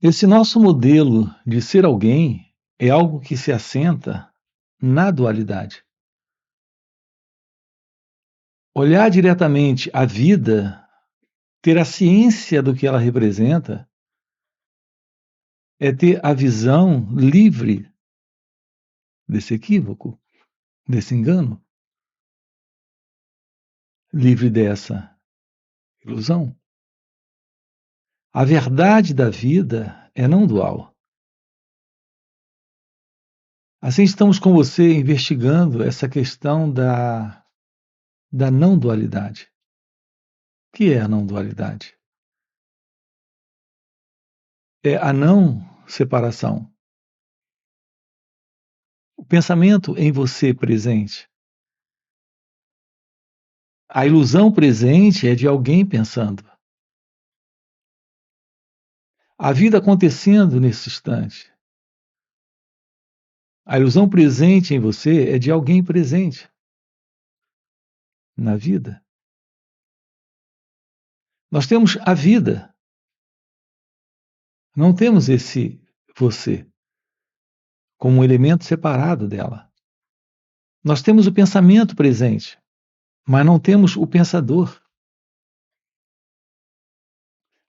Esse nosso modelo de ser alguém é algo que se assenta na dualidade. Olhar diretamente a vida, ter a ciência do que ela representa, é ter a visão livre desse equívoco, desse engano, livre dessa ilusão. A verdade da vida é não dual. Assim, estamos com você investigando essa questão da não dualidade. O que é a não dualidade? É a não separação. O pensamento em você presente. A ilusão presente é de alguém pensando. A vida acontecendo nesse instante. A ilusão presente em você é de alguém presente na vida. Nós temos a vida. Não temos esse você como um elemento separado dela. Nós temos o pensamento presente, mas não temos o pensador.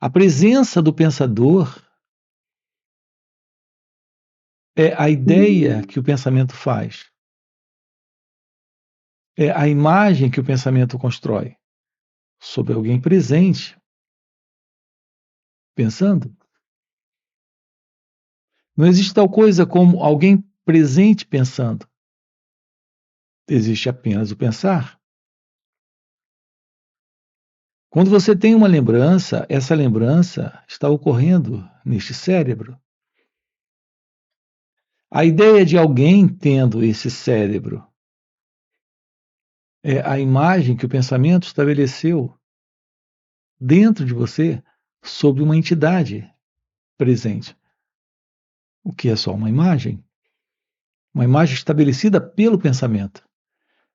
A presença do pensador é a ideia que o pensamento faz. É a imagem que o pensamento constrói sobre alguém presente, pensando. Não existe tal coisa como alguém presente pensando. Existe apenas o pensar. Quando você tem uma lembrança, essa lembrança está ocorrendo neste cérebro. A ideia de alguém tendo esse cérebro é a imagem que o pensamento estabeleceu dentro de você sobre uma entidade presente. O que é só uma imagem? Uma imagem estabelecida pelo pensamento.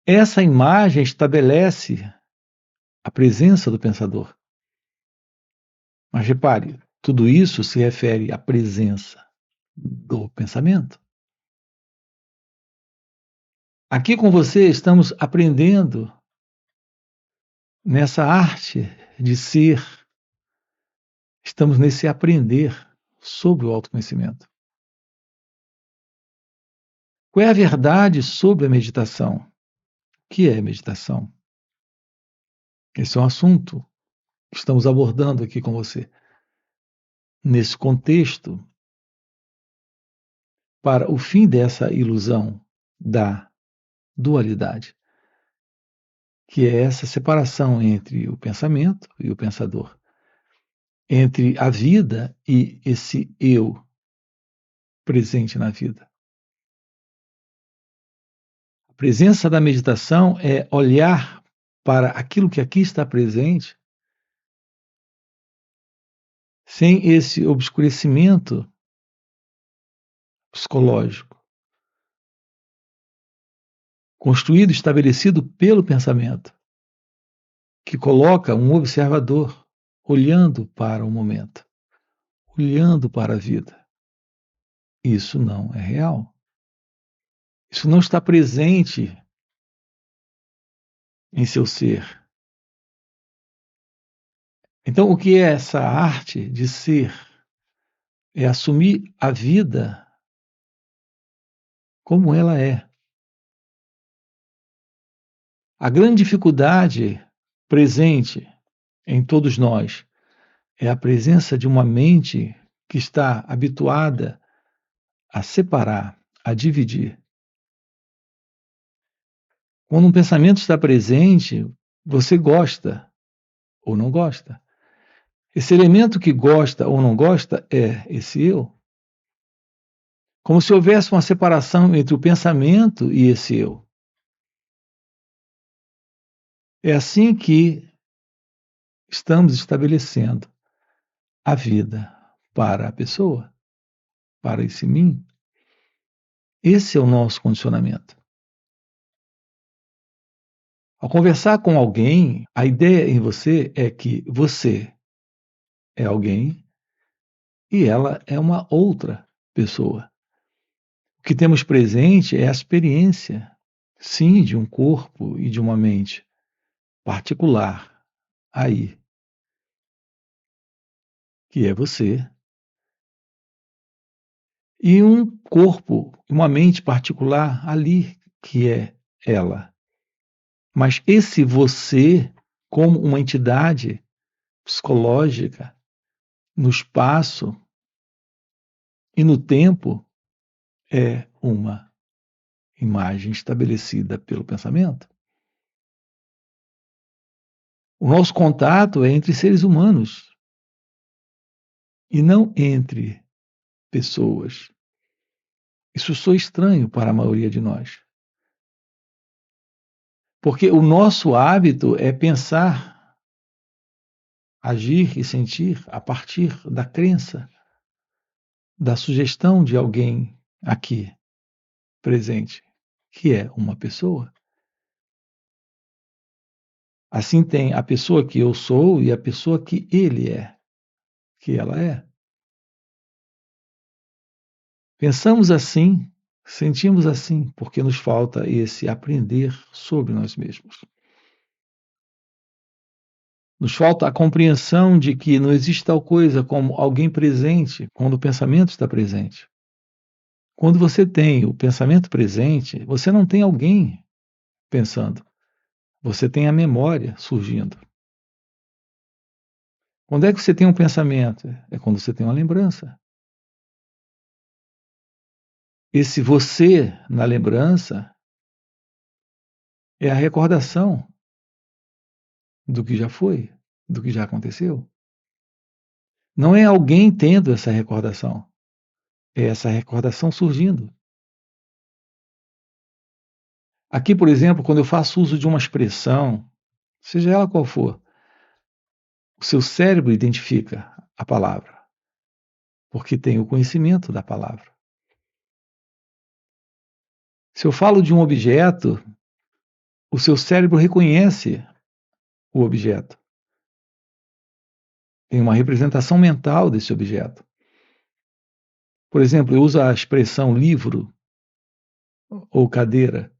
Essa imagem estabelece a presença do pensador. Mas repare, tudo isso se refere à presença do pensamento. Aqui com você estamos aprendendo nessa arte de ser, estamos nesse aprender sobre o autoconhecimento. Qual é a verdade sobre a meditação? O que é meditação? Esse é um assunto que estamos abordando aqui com você. Nesse contexto, para o fim dessa ilusão da dualidade, que é essa separação entre o pensamento e o pensador, entre a vida e esse eu presente na vida. A presença da meditação é olhar para aquilo que aqui está presente sem esse obscurecimento psicológico, construído, estabelecido pelo pensamento, que coloca um observador olhando para o momento, olhando para a vida. Isso não é real. Isso não está presente em seu ser. Então, o que é essa arte de ser? É assumir a vida como ela é. A grande dificuldade presente em todos nós é a presença de uma mente que está habituada a separar, a dividir. Quando um pensamento está presente, você gosta ou não gosta. Esse elemento que gosta ou não gosta é esse eu. Como se houvesse uma separação entre o pensamento e esse eu. É assim que estamos estabelecendo a vida para a pessoa, para esse mim. Esse é o nosso condicionamento. Ao conversar com alguém, a ideia em você é que você é alguém e ela é uma outra pessoa. O que temos presente é a experiência, sim, de um corpo e de uma mente particular aí, que é você, e um corpo, uma mente particular ali, que é ela. Mas esse você, como uma entidade psicológica, no espaço e no tempo, é uma imagem estabelecida pelo pensamento. O nosso contato é entre seres humanos e não entre pessoas. Isso soa estranho para a maioria de nós. Porque o nosso hábito é pensar, agir e sentir a partir da crença, da sugestão de alguém aqui presente, que é uma pessoa. Assim tem a pessoa que eu sou e a pessoa que ele é, que ela é. Pensamos assim, sentimos assim, porque nos falta esse aprender sobre nós mesmos. Nos falta a compreensão de que não existe tal coisa como alguém presente quando o pensamento está presente. Quando você tem o pensamento presente, você não tem alguém pensando. Você tem a memória surgindo. Quando é que você tem um pensamento? É quando você tem uma lembrança. Esse você na lembrança é a recordação do que já foi, do que já aconteceu. Não é alguém tendo essa recordação, é essa recordação surgindo. Aqui, por exemplo, quando eu faço uso de uma expressão, seja ela qual for, o seu cérebro identifica a palavra, porque tem o conhecimento da palavra. Se eu falo de um objeto, o seu cérebro reconhece o objeto. Tem uma representação mental desse objeto. Por exemplo, eu uso a expressão livro ou cadeira.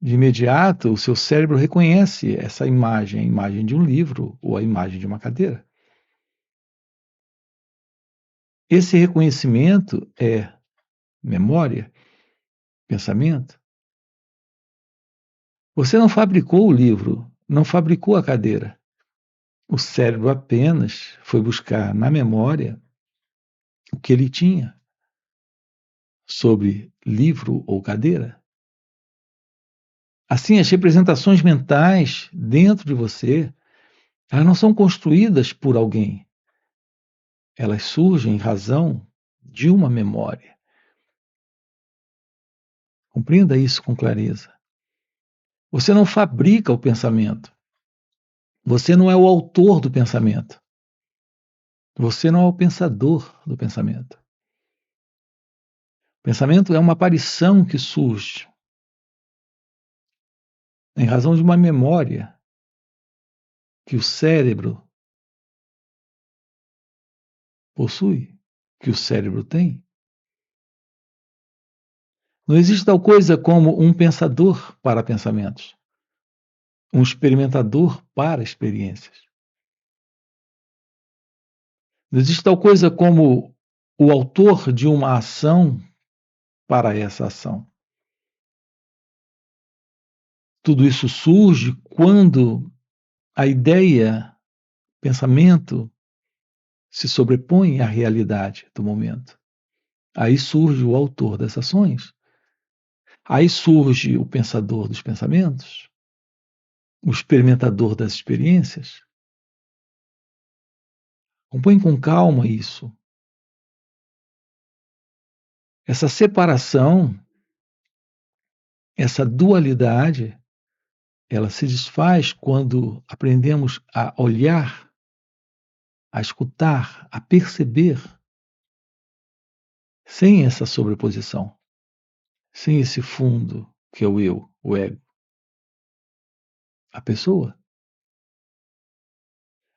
De imediato, o seu cérebro reconhece essa imagem, a imagem de um livro ou a imagem de uma cadeira. Esse reconhecimento é memória, pensamento. Você não fabricou o livro, não fabricou a cadeira. O cérebro apenas foi buscar na memória o que ele tinha sobre livro ou cadeira. Assim, as representações mentais dentro de você, elas não são construídas por alguém. Elas surgem em razão de uma memória. Compreenda isso com clareza. Você não fabrica o pensamento. Você não é o autor do pensamento. Você não é o pensador do pensamento. O pensamento é uma aparição que surge em razão de uma memória que o cérebro possui, que o cérebro tem. Não existe tal coisa como um pensador para pensamentos, um experimentador para experiências. Não existe tal coisa como o autor de uma ação para essa ação. Tudo isso surge quando a ideia, pensamento, se sobrepõe à realidade do momento. Aí surge o autor das ações. Aí surge o pensador dos pensamentos, o experimentador das experiências. Acompanhe com calma isso. Essa separação, essa dualidade, ela se desfaz quando aprendemos a olhar, a escutar, a perceber, sem essa sobreposição, sem esse fundo que é o eu, o ego, a pessoa.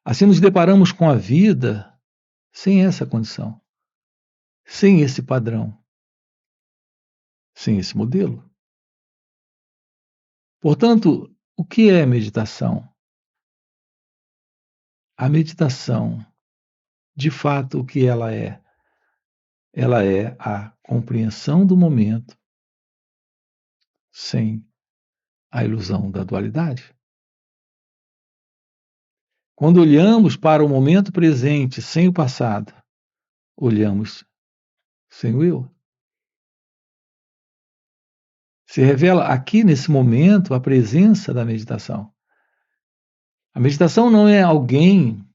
Assim nos deparamos com a vida sem essa condição, sem esse padrão, sem esse modelo. Portanto, o que é meditação? A meditação, de fato, o que ela é? Ela é a compreensão do momento sem a ilusão da dualidade. Quando olhamos para o momento presente sem o passado, olhamos sem o eu. Se revela aqui nesse momento a presença da meditação. A meditação não é alguém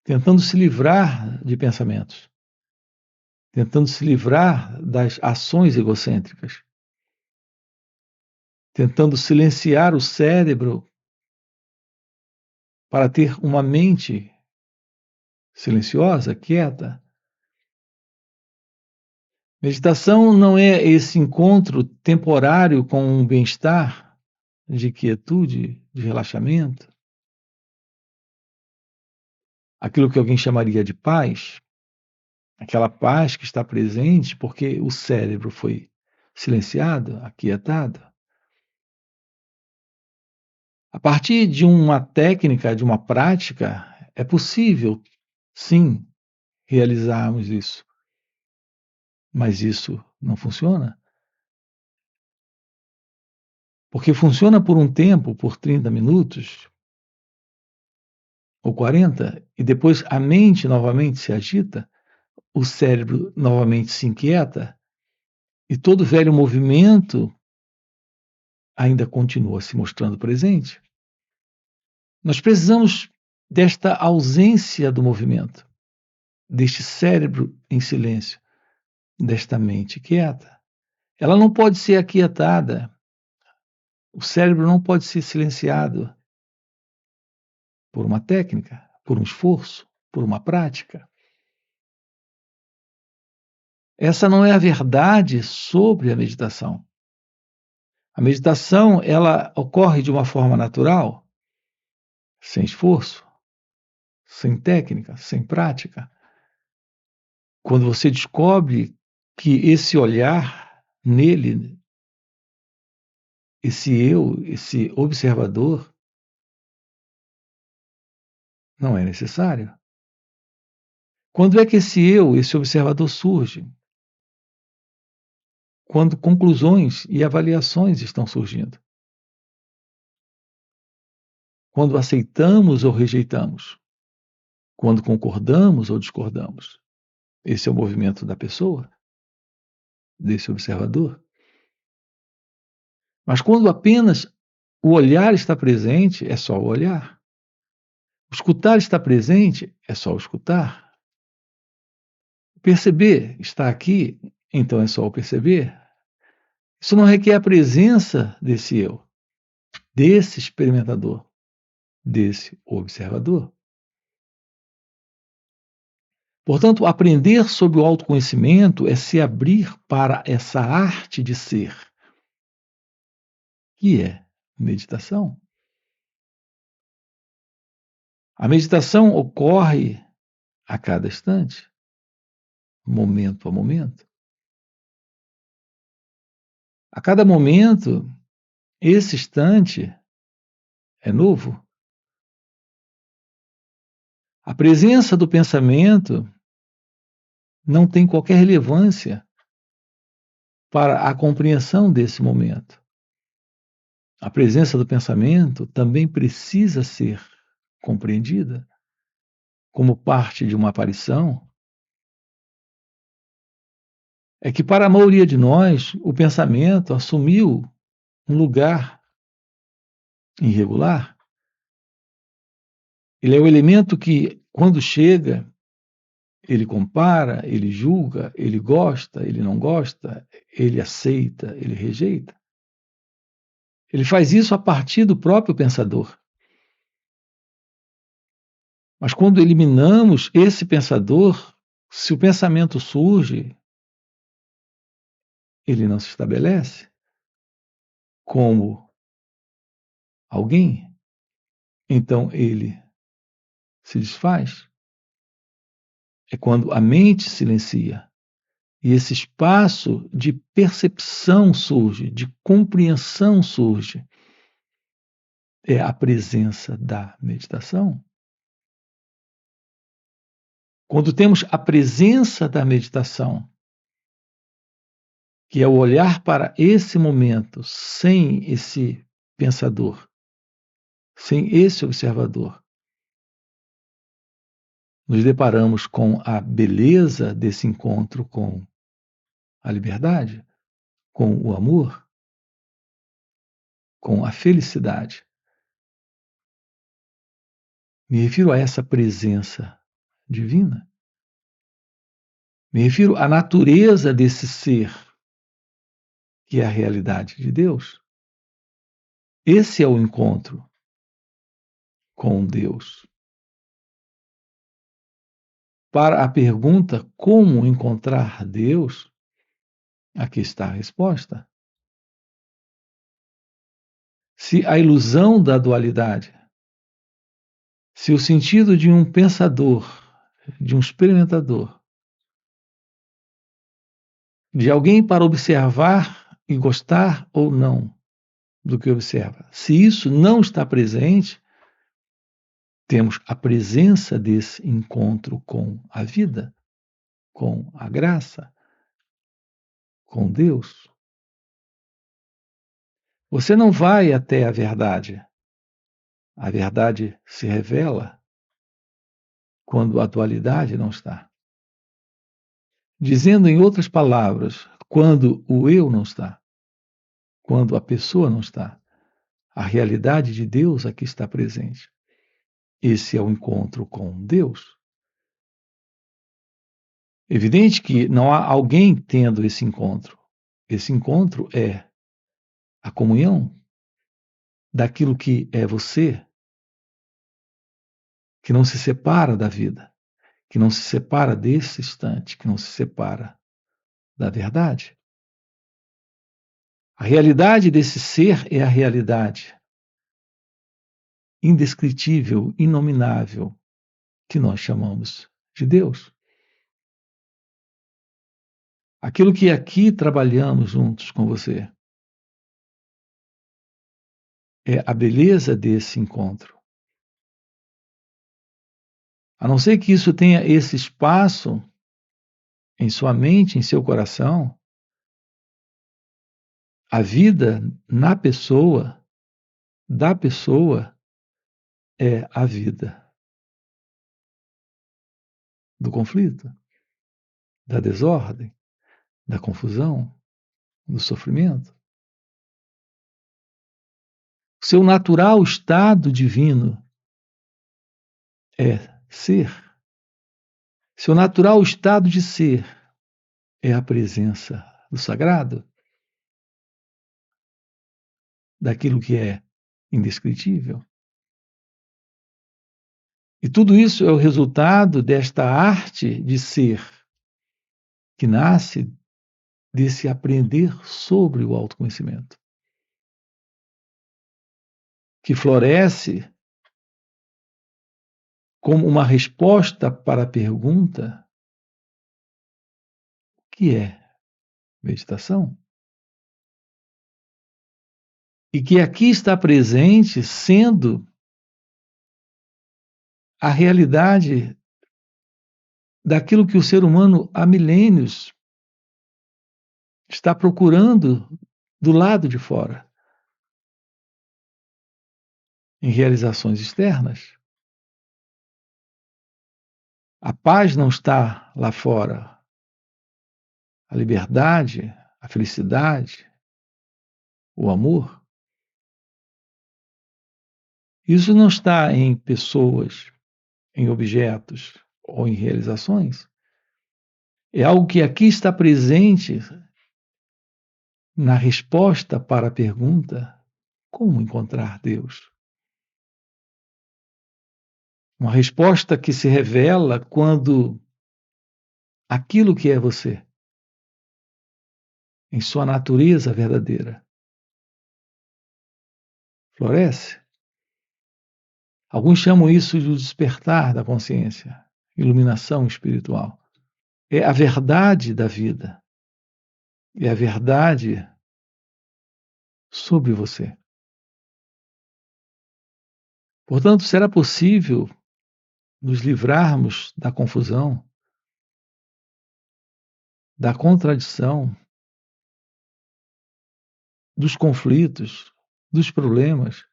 tentando se livrar de pensamentos, tentando se livrar das ações egocêntricas, tentando silenciar o cérebro para ter uma mente silenciosa, quieta. Meditação não é esse encontro temporário com um bem-estar, de quietude, de relaxamento, aquilo que alguém chamaria de paz, aquela paz que está presente porque o cérebro foi silenciado, aquietado. A partir de uma técnica, de uma prática, é possível, sim, realizarmos isso. Mas isso não funciona. Porque funciona por um tempo, por 30 minutos ou 40, e depois a mente novamente se agita, o cérebro novamente se inquieta, e todo velho movimento ainda continua se mostrando presente. Nós precisamos desta ausência do movimento, deste cérebro em silêncio, desta mente quieta. Ela não pode ser aquietada, o cérebro não pode ser silenciado por uma técnica, por um esforço, por uma prática. Essa não é a verdade sobre a meditação. A meditação, ela ocorre de uma forma natural, sem esforço, sem técnica, sem prática. Quando você descobre que esse olhar nele, esse eu, esse observador, não é necessário. Quando é que esse eu, esse observador surge? Quando conclusões e avaliações estão surgindo. Quando aceitamos ou rejeitamos. Quando concordamos ou discordamos. Esse é o movimento da pessoa, desse observador. Mas quando apenas o olhar está presente, é só o olhar. O escutar está presente, é só o escutar. O perceber está aqui, então é só o perceber. Isso não requer a presença desse eu, desse experimentador, desse observador. Portanto, aprender sobre o autoconhecimento é se abrir para essa arte de ser, que é meditação. A meditação ocorre a cada instante, momento a momento. A cada momento, esse instante é novo. A presença do pensamento não tem qualquer relevância para a compreensão desse momento. A presença do pensamento também precisa ser compreendida como parte de uma aparição. É que para a maioria de nós, o pensamento assumiu um lugar irregular. Ele é o elemento que, quando chega, ele compara, ele julga, ele gosta, ele não gosta, ele aceita, ele rejeita. Ele faz isso a partir do próprio pensador. Mas quando eliminamos esse pensador, se o pensamento surge, ele não se estabelece como alguém, então ele se desfaz. É quando a mente silencia e esse espaço de percepção surge, de compreensão surge. É a presença da meditação. Quando temos a presença da meditação, que é o olhar para esse momento sem esse pensador, sem esse observador, nos deparamos com a beleza desse encontro com a liberdade, com o amor, com a felicidade. Me refiro a essa presença divina. Me refiro à natureza desse ser, que é a realidade de Deus. Esse é o encontro com Deus. Para a pergunta como encontrar Deus, aqui está a resposta. Se a ilusão da dualidade, se o sentido de um pensador, de um experimentador, de alguém para observar e gostar ou não do que observa, se isso não está presente, temos a presença desse encontro com a vida, com a graça, com Deus. Você não vai até a verdade. A verdade se revela quando a dualidade não está. Dizendo em outras palavras, quando o eu não está, quando a pessoa não está, a realidade de Deus aqui está presente. Esse é o encontro com Deus. Evidente que não há alguém tendo esse encontro. Esse encontro é a comunhão daquilo que é você, que não se separa da vida, que não se separa desse instante, que não se separa da verdade. A realidade desse ser é a realidade indescritível, inominável, que nós chamamos de Deus. Aquilo que aqui trabalhamos juntos com você é a beleza desse encontro. A não ser que isso tenha esse espaço em sua mente, em seu coração, a vida na pessoa, da pessoa, é a vida do conflito, da desordem, da confusão, do sofrimento. Seu natural estado divino é ser. Seu natural estado de ser é a presença do sagrado, daquilo que é indescritível. E tudo isso é o resultado desta arte de ser, que nasce desse aprender sobre o autoconhecimento, que floresce como uma resposta para a pergunta: o que é meditação? E que aqui está presente sendo a realidade daquilo que o ser humano há milênios está procurando do lado de fora, em realizações externas. A paz não está lá fora. A liberdade, a felicidade, o amor. Isso não está em pessoas, em objetos ou em realizações. É algo que aqui está presente na resposta para a pergunta: como encontrar Deus? Uma resposta que se revela quando aquilo que é você, em sua natureza verdadeira, floresce. Alguns chamam isso de despertar da consciência. iluminação espiritual. É a verdade da vida. É a verdade sobre você. Portanto, será possível nos livrarmos da confusão, da contradição, dos conflitos, dos problemas?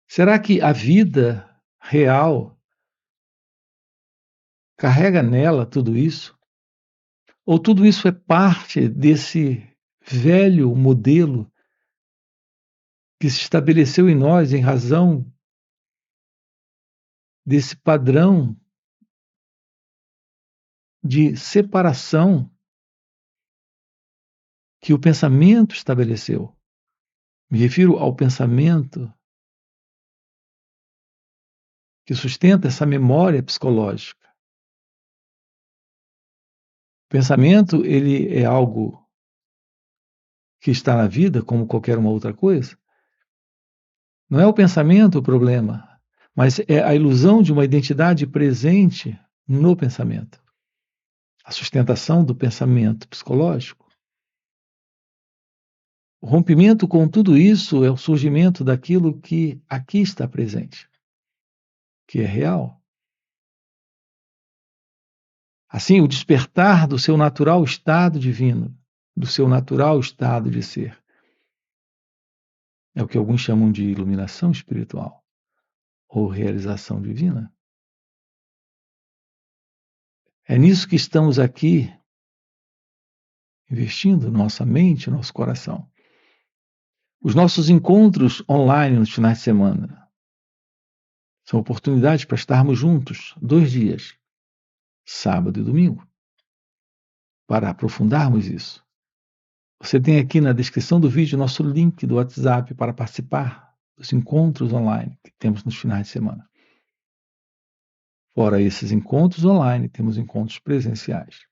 Será que a vida real carrega nela tudo isso? Ou tudo isso é parte desse velho modelo que se estabeleceu em nós em razão desse padrão de separação que o pensamento estabeleceu? Me refiro ao pensamento que sustenta essa memória psicológica. O pensamento, ele é algo que está na vida como qualquer uma outra coisa. Não é o pensamento o problema, mas é a ilusão de uma identidade presente no pensamento. A sustentação do pensamento psicológico. O rompimento com tudo isso é o surgimento daquilo que aqui está presente, que é real. Assim, o despertar do seu natural estado divino, do seu natural estado de ser, é o que alguns chamam de iluminação espiritual ou realização divina. É nisso que estamos aqui investindo nossa mente, nosso coração. Os nossos encontros online nos finais de semana são oportunidades para estarmos juntos 2 dias, sábado e domingo, para aprofundarmos isso. Você tem aqui na descrição do vídeo nosso link do WhatsApp para participar dos encontros online que temos nos finais de semana. Fora esses encontros online, temos encontros presenciais.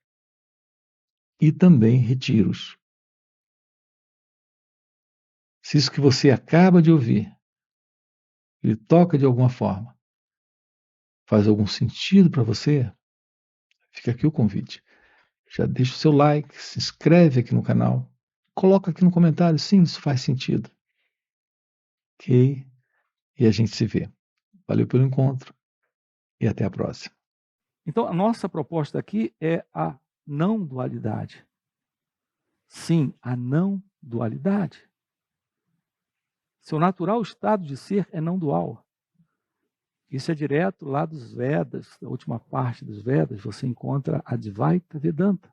E também retiros. Se isso que você acaba de ouvir lhe toca de alguma forma, faz algum sentido para você, fica aqui o convite. Já deixa o seu like, se inscreve aqui no canal, coloca aqui no comentário, sim, isso faz sentido. Ok? E a gente se vê. Valeu pelo encontro e até a próxima. Então, a nossa proposta aqui é a não dualidade. Sim, a não dualidade. Seu natural estado de ser é não dual. Isso é direto lá dos Vedas, da última parte dos Vedas, você encontra Advaita Vedanta.